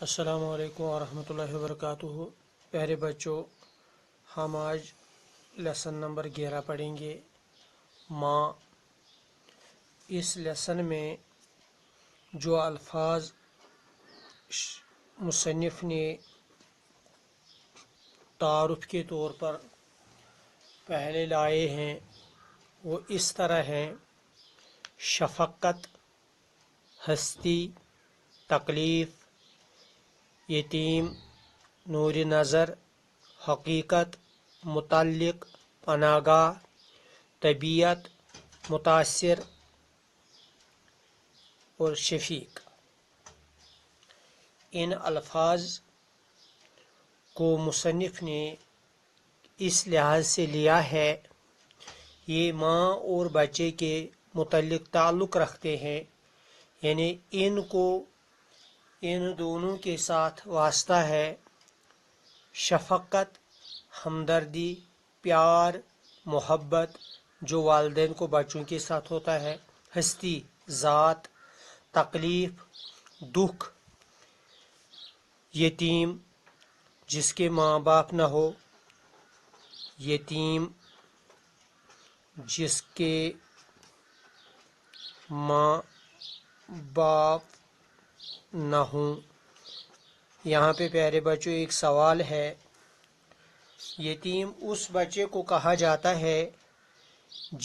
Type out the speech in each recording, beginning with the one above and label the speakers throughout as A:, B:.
A: السلام علیکم ورحمۃ اللہ وبرکاتہ۔ پیارے بچوں، ہم آج لیسن نمبر 11 پڑھیں گے، ماں۔ اس لیسن میں جو الفاظ مصنف نے تعارف کے طور پر پہلے لائے ہیں وہ اس طرح ہیں: شفقت، ہستی، تکلیف، یتیم، نور نظر، حقیقت، متعلق، پناہ گاہ، طبیعت، متاثر اور شفیق۔ ان الفاظ کو مصنف نے اس لحاظ سے لیا ہے، یہ ماں اور بچے کے متعلق تعلق رکھتے ہیں، یعنی ان دونوں کے ساتھ واسطہ ہے۔ شفقت، ہمدردی، پیار، محبت جو والدین کو بچوں کے ساتھ ہوتا ہے۔ ہستی، ذات، تکلیف، دکھ، یتیم جس کے ماں باپ نہ ہو، یتیم جس کے ماں باپ نہ ہوں۔ یہاں پہ پیارے بچوں ایک سوال ہے، یتیم اس بچے کو کہا جاتا ہے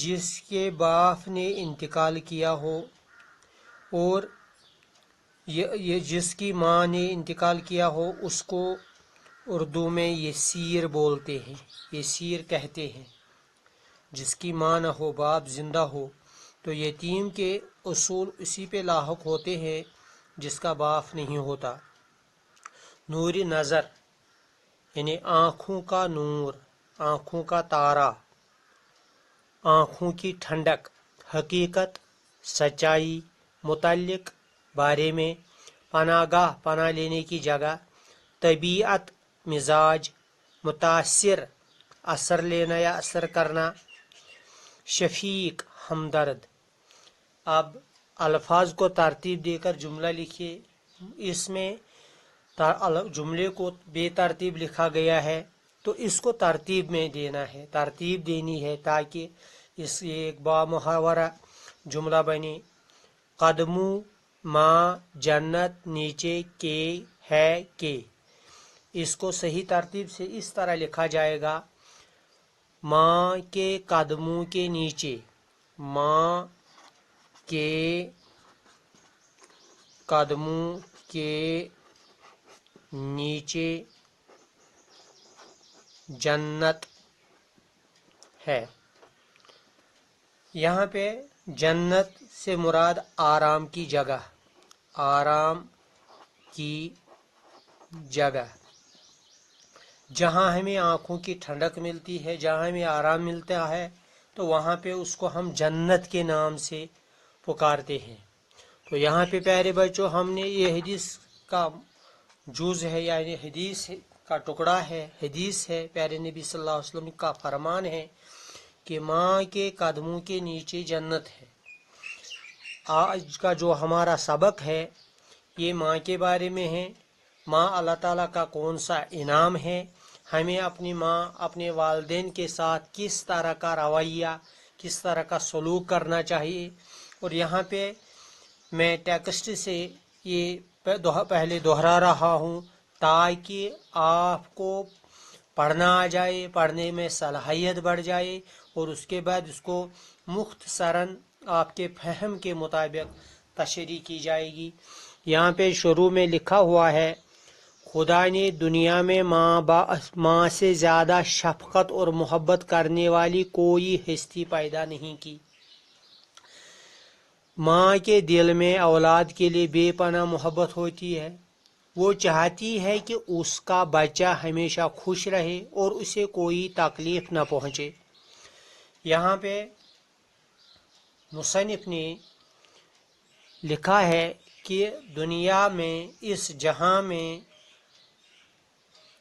A: جس کے باپ نے انتقال کیا ہو، اور یہ جس کی ماں نے انتقال کیا ہو اس کو اردو میں یسیر بولتے ہیں، یسیر کہتے ہیں۔ جس کی ماں نہ ہو، باپ زندہ ہو، تو یتیم کے اصول اسی پہ لاحق ہوتے ہیں جس کا باپ نہیں ہوتا۔ نور نظر یعنی آنکھوں کا نور، آنکھوں کا تارا، آنکھوں کی ٹھنڈک۔ حقیقت، سچائی، متعلق، بارے میں۔ پناہ گاہ، پناہ لینے کی جگہ۔ طبیعت، مزاج۔ متاثر، اثر لینا یا اثر کرنا۔ شفیق، ہمدرد۔ اب الفاظ کو ترتیب دے کر جملہ لکھیے۔ اس میں جملے کو بے ترتیب لکھا گیا ہے تو اس کو ترتیب میں دینا ہے، ترتیب دینی ہے تاکہ اس ایک با محاورہ جملہ بنے۔ قدموں، ماں، جنت، نیچے، کے، ہے، کے۔ اس کو صحیح ترتیب سے اس طرح لکھا جائے گا: ماں کے قدموں کے نیچے، ماں کے قدموں کے نیچے جنت ہے۔ یہاں پہ جنت سے مراد آرام کی جگہ، آرام کی جگہ، جہاں ہمیں آنکھوں کی ٹھنڈک ملتی ہے، جہاں ہمیں آرام ملتا ہے، تو وہاں پہ اس کو ہم جنت کے نام سے پکارتے ہیں۔ تو یہاں پہ پیارے بچوں ہم نے یہ حدیث کا جز ہے، یعنی حدیث کا ٹکڑا ہے، حدیث ہے، پیارے نبی صلی اللہ علیہ وسلم کا فرمان ہے کہ ماں کے قدموں کے نیچے جنت ہے۔ آج کا جو ہمارا سبق ہے یہ ماں کے بارے میں ہے۔ ماں اللہ تعالیٰ کا کون سا انعام ہے، ہمیں اپنی ماں، اپنے والدین کے ساتھ کس طرح کا رویہ، کس طرح کا سلوک کرنا چاہیے۔ اور یہاں پہ میں ٹیکسٹ سے یہ پہلے دہرا رہا ہوں تاکہ آپ کو پڑھنا آ جائے، پڑھنے میں صلاحیت بڑھ جائے، اور اس کے بعد اس کو مختصراً آپ کے فہم کے مطابق تشریح کی جائے گی۔ یہاں پہ شروع میں لکھا ہوا ہے: خدا نے دنیا میں ماں سے زیادہ شفقت اور محبت کرنے والی کوئی ہستی پیدا نہیں کی۔ ماں کے دل میں اولاد کے لیے بے پناہ محبت ہوتی ہے۔ وہ چاہتی ہے کہ اس کا بچہ ہمیشہ خوش رہے اور اسے کوئی تکلیف نہ پہنچے۔ یہاں پہ مصنف نے لکھا ہے کہ دنیا میں، اس جہاں میں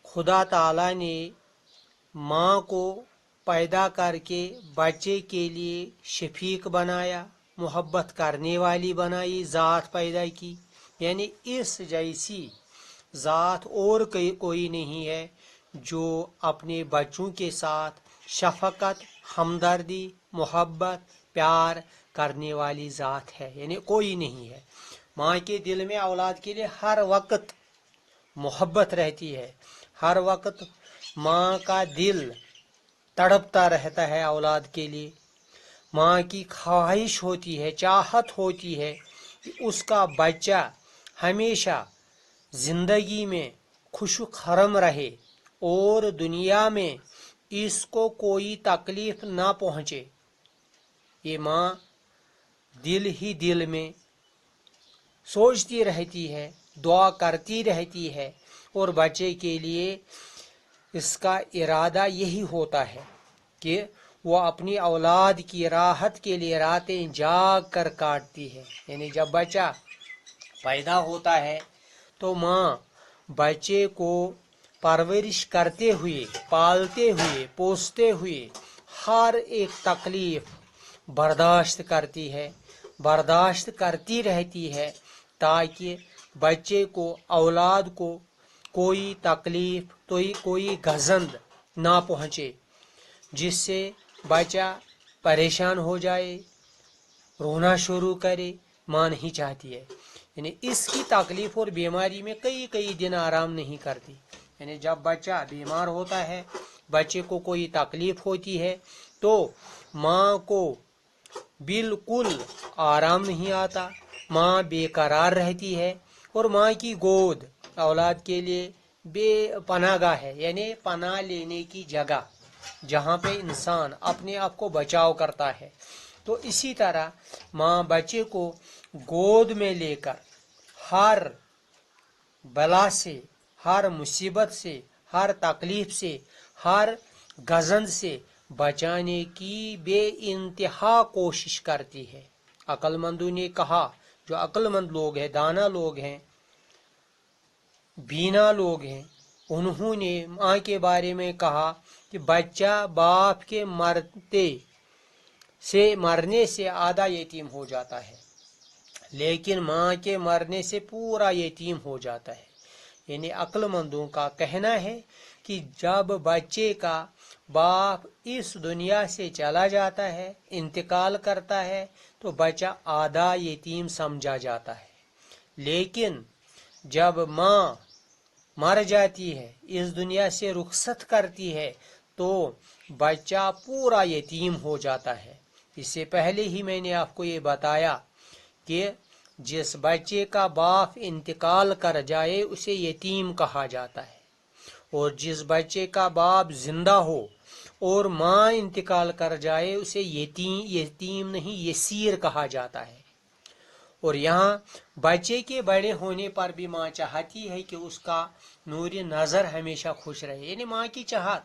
A: خدا تعالیٰ نے ماں کو پیدا کر کے بچے کے لیے شفیق بنایا، محبت کرنے والی بنائی، ذات پیدا کی، یعنی اس جیسی ذات اور کوئی نہیں ہے جو اپنے بچوں کے ساتھ شفقت، ہمدردی، محبت، پیار کرنے والی ذات ہے، یعنی کوئی نہیں ہے۔ ماں کے دل میں اولاد کے لیے ہر وقت محبت رہتی ہے، ہر وقت ماں کا دل تڑپتا رہتا ہے اولاد کے لیے۔ ماں کی خواہش ہوتی ہے، چاہت ہوتی ہے کہ اس کا بچہ ہمیشہ زندگی میں خوش و خرم رہے اور دنیا میں اس کو کوئی تکلیف نہ پہنچے۔ یہ ماں دل ہی دل میں سوچتی رہتی ہے، دعا کرتی رہتی ہے، اور بچے کے لیے اس کا ارادہ یہی ہوتا ہے کہ وہ اپنی اولاد کی راحت کے لیے راتیں جاگ کر کاٹتی ہے۔ یعنی جب بچہ پیدا ہوتا ہے تو ماں بچے کو پرورش کرتے ہوئے، پالتے ہوئے، پوستے ہوئے ہر ایک تکلیف برداشت کرتی ہے، برداشت کرتی رہتی ہے، تاکہ بچے کو، اولاد کو کوئی تکلیف، کوئی گزند نہ پہنچے، جس سے بچہ پریشان ہو جائے، رونا شروع کرے۔ ماں نہیں چاہتی ہے، یعنی اس کی تکلیف اور بیماری میں کئی دن آرام نہیں کرتی۔ یعنی جب بچہ بیمار ہوتا ہے، بچے کو کوئی تکلیف ہوتی ہے، تو ماں کو بالکل آرام نہیں آتا، ماں بے قرار رہتی ہے، اور ماں کی گود اولاد کے لیے بے پناہ گاہ ہے، یعنی پناہ لینے کی جگہ جہاں پہ انسان اپنے آپ کو بچاؤ کرتا ہے۔ تو اسی طرح ماں بچے کو گود میں لے کر ہر بلا سے، ہر مصیبت سے، ہر تکلیف سے، ہر گزند سے بچانے کی بے انتہا کوشش کرتی ہے۔ عقل مندوں نے کہا، جو عقل مند لوگ ہیں، دانا لوگ ہیں، بینا لوگ ہیں، انہوں نے ماں کے بارے میں کہا کہ بچہ باپ کے مرنے سے آدھا یتیم ہو جاتا ہے، لیکن ماں کے مرنے سے پورا یتیم ہو جاتا ہے۔ یعنی عقل مندوں کا کہنا ہے کہ جب بچے کا باپ اس دنیا سے چلا جاتا ہے، انتقال کرتا ہے، تو بچہ آدھا یتیم سمجھا جاتا ہے، لیکن جب ماں مر جاتی ہے، اس دنیا سے رخصت کرتی ہے، تو بچہ پورا یتیم ہو جاتا ہے۔ اس سے پہلے ہی میں نے آپ کو یہ بتایا کہ جس بچے کا باپ انتقال کر جائے اسے یتیم کہا جاتا ہے، اور جس بچے کا باپ زندہ ہو اور ماں انتقال کر جائے اسے یتیم نہیں، یسیر کہا جاتا ہے۔ اور یہاں بچے کے بڑے ہونے پر بھی ماں چاہتی ہے کہ اس کا نور نظر ہمیشہ خوش رہے، یعنی ماں کی چاہت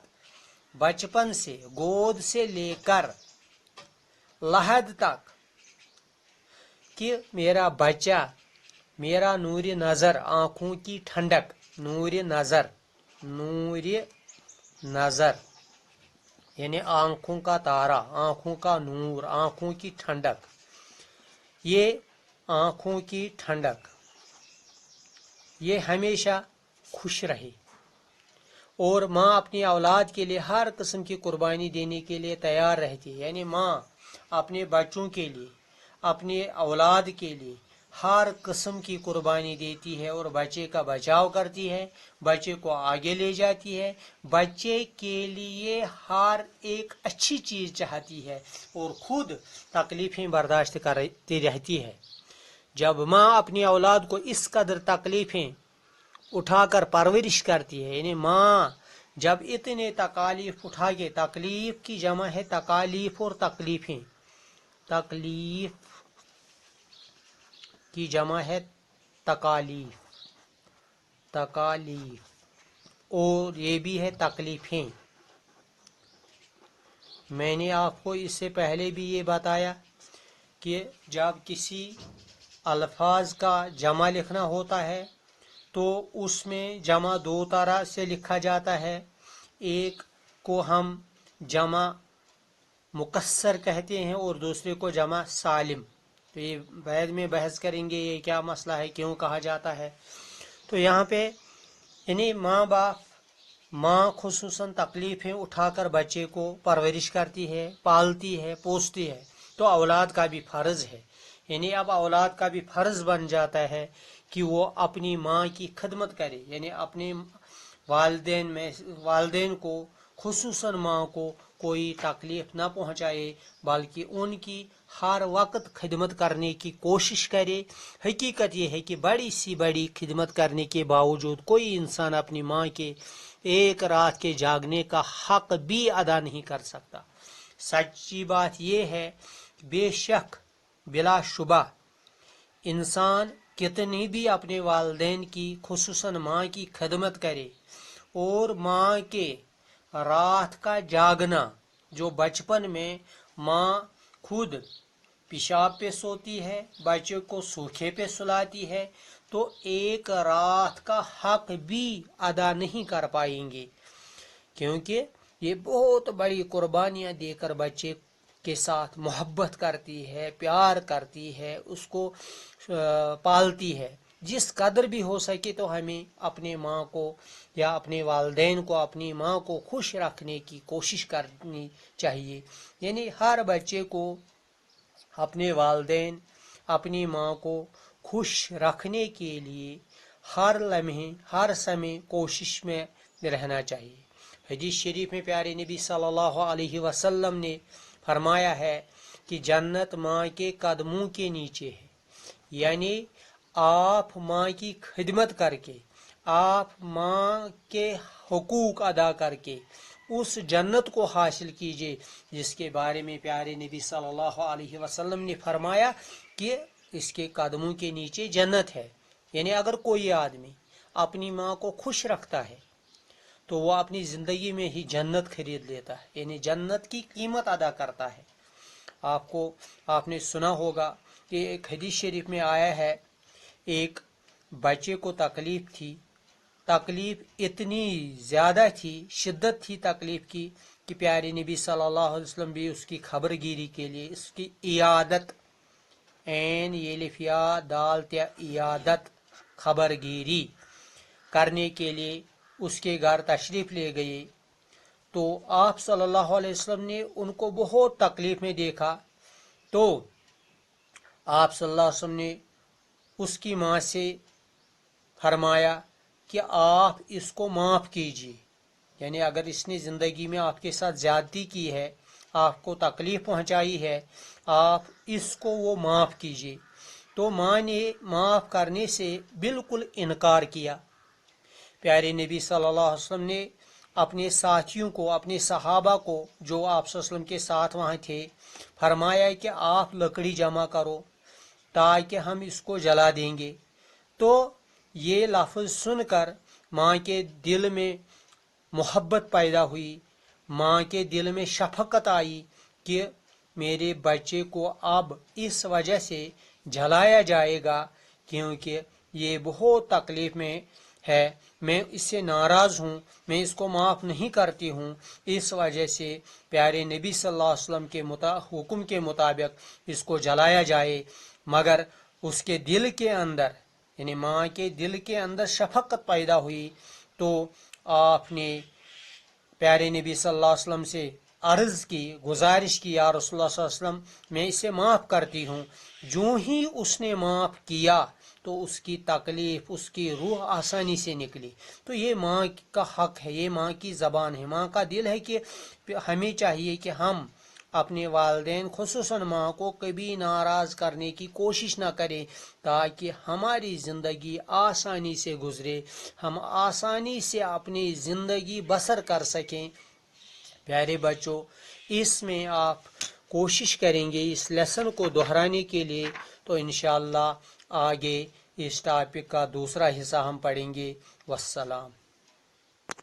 A: بچپن سے، گود سے لے کر لحد تک کہ میرا بچہ، میرا نور نظر، آنکھوں کی ٹھنڈک، نور نظر یعنی آنکھوں کا تارا، آنکھوں کا نور، آنکھوں کی ٹھنڈک، یہ آنکھوں کی ٹھنڈک یہ ہمیشہ خوش رہے۔ اور ماں اپنی اولاد کے لیے ہر قسم کی قربانی دینے کے لیے تیار رہتی ہے، یعنی ماں اپنے بچوں کے لیے، اپنے اولاد کے لیے ہر قسم کی قربانی دیتی ہے، اور بچے کا بچاؤ کرتی ہے، بچے کو آگے لے جاتی ہے، بچے کے لیے ہر ایک اچھی چیز چاہتی ہے، اور خود تکلیفیں برداشت کرتی رہتی ہے۔ جب ماں اپنی اولاد کو اس قدر تکلیفیں اٹھا کر پرورش کرتی ہے، یعنی ماں جب اتنے تکالیف اٹھا کے، تکلیف کی جمع ہے تکالیف اور تکلیفیں، تکلیف کی جمع ہے تکالیف اور یہ بھی ہے تکلیفیں۔ میں نے آپ کو اس سے پہلے بھی یہ بتایا کہ جب کسی الفاظ کا جمع لکھنا ہوتا ہے تو اس میں جمع دو طرح سے لکھا جاتا ہے، ایک کو ہم جمع مکسر کہتے ہیں اور دوسرے کو جمع سالم۔ تو یہ بعد میں بحث کریں گے یہ کیا مسئلہ ہے، کیوں کہا جاتا ہے۔ تو یہاں پہ یعنی ماں خصوصاً تکلیفیں اٹھا کر بچے کو پرورش کرتی ہے، پالتی ہے، پوستی ہے، تو اولاد کا بھی فرض ہے، یعنی اب اولاد کا بھی فرض بن جاتا ہے کہ وہ اپنی ماں کی خدمت کرے، یعنی اپنے والدین کو خصوصاً ماں کو کوئی تکلیف نہ پہنچائے، بلکہ ان کی ہر وقت خدمت کرنے کی کوشش کرے۔ حقیقت یہ ہے کہ بڑی سی بڑی خدمت کرنے کے باوجود کوئی انسان اپنی ماں کے ایک رات کے جاگنے کا حق بھی ادا نہیں کر سکتا۔ سچی بات یہ ہے کہ بے شک بلا شبہ انسان کتنی بھی اپنے والدین کی خصوصاً ماں کی خدمت کرے، اور ماں کے رات کا جاگنا، جو بچپن میں ماں خود پیشاب پہ سوتی ہے، بچے کو سوکھے پہ سلاتی ہے، تو ایک رات کا حق بھی ادا نہیں کر پائیں گے، کیونکہ یہ بہت بڑی قربانیاں دے کر بچے کے ساتھ محبت کرتی ہے، پیار کرتی ہے، اس کو پالتی ہے۔ جس قدر بھی ہو سکے تو ہمیں اپنے ماں کو یا اپنے والدین کو، اپنی ماں کو خوش رکھنے کی کوشش کرنی چاہیے۔ یعنی ہر بچے کو اپنے والدین، اپنی ماں کو خوش رکھنے کے لیے ہر لمحے، ہر سمے کوشش میں رہنا چاہیے۔ حدیث شریف میں پیارے نبی صلی اللہ علیہ وسلم نے فرمایا ہے کہ جنت ماں کے قدموں کے نیچے ہے، یعنی آپ ماں کی خدمت کر کے، آپ ماں کے حقوق ادا کر کے اس جنت کو حاصل کیجئے جس کے بارے میں پیارے نبی صلی اللہ علیہ وسلم نے فرمایا کہ اس کے قدموں کے نیچے جنت ہے۔ یعنی اگر کوئی آدمی اپنی ماں کو خوش رکھتا ہے تو وہ اپنی زندگی میں ہی جنت خرید لیتا ہے، یعنی جنت کی قیمت ادا کرتا ہے۔ آپ نے سنا ہوگا کہ ایک حدیث شریف میں آیا ہے، ایک بچے کو تکلیف تھی، تکلیف اتنی زیادہ تھی، شدت تھی تکلیف کی کہ پیارے نبی صلی اللہ علیہ وسلم بھی اس کی خبر گیری کے لیے، اس کی عیادت، عین یہ لفیا دال تیا عیادت، خبر گیری کرنے کے لیے اس کے گھر تشریف لے گئے، تو آپ صلی اللہ علیہ وسلم نے ان کو بہت تکلیف میں دیکھا، تو آپ صلی اللہ علیہ وسلم نے اس کی ماں سے فرمایا کہ آپ اس کو معاف کیجیے، یعنی اگر اس نے زندگی میں آپ کے ساتھ زیادتی کی ہے، آپ کو تکلیف پہنچائی ہے، آپ اس کو وہ معاف کیجیے۔ تو ماں نے معاف کرنے سے بالکل انکار کیا۔ پیارے نبی صلی اللہ علیہ وسلم نے اپنے ساتھیوں کو، اپنے صحابہ کو جو آپ صلی اللہ علیہ وسلم کے ساتھ وہاں تھے، فرمایا کہ آپ لکڑی جمع کرو تاکہ ہم اس کو جلا دیں گے۔ تو یہ لفظ سن کر ماں کے دل میں محبت پیدا ہوئی، ماں کے دل میں شفقت آئی کہ میرے بچے کو اب اس وجہ سے جلایا جائے گا کیونکہ یہ بہت تکلیف میں ہے، میں اس سے ناراض ہوں، میں اس کو معاف نہیں کرتی ہوں، اس وجہ سے پیارے نبی صلی اللہ علیہ وسلم کے حکم کے مطابق اس کو جلایا جائے۔ مگر اس کے دل کے اندر، یعنی ماں کے دل کے اندر شفقت پیدا ہوئی، تو آپ نے پیارے نبی صلی اللہ علیہ وسلم سے عرض کی، گزارش کی، یا رسول اللہ صلی اللہ علیہ وسلم میں اسے معاف کرتی ہوں۔ جو ہی اس نے معاف کیا تو اس کی تکلیف، اس کی روح آسانی سے نکلی۔ تو یہ ماں کا حق ہے، یہ ماں کی زبان ہے، ماں کا دل ہے کہ ہمیں چاہیے کہ ہم اپنے والدین خصوصاً ماں کو کبھی ناراض کرنے کی کوشش نہ کریں تاکہ ہماری زندگی آسانی سے گزرے، ہم آسانی سے اپنی زندگی بسر کر سکیں۔ پیارے بچوں، اس میں آپ کوشش کریں گے اس لیسن کو دہرانے کے لیے تو انشاءاللہ آگے اس ٹاپک کا دوسرا حصہ ہم پڑھیں گے۔ والسلام۔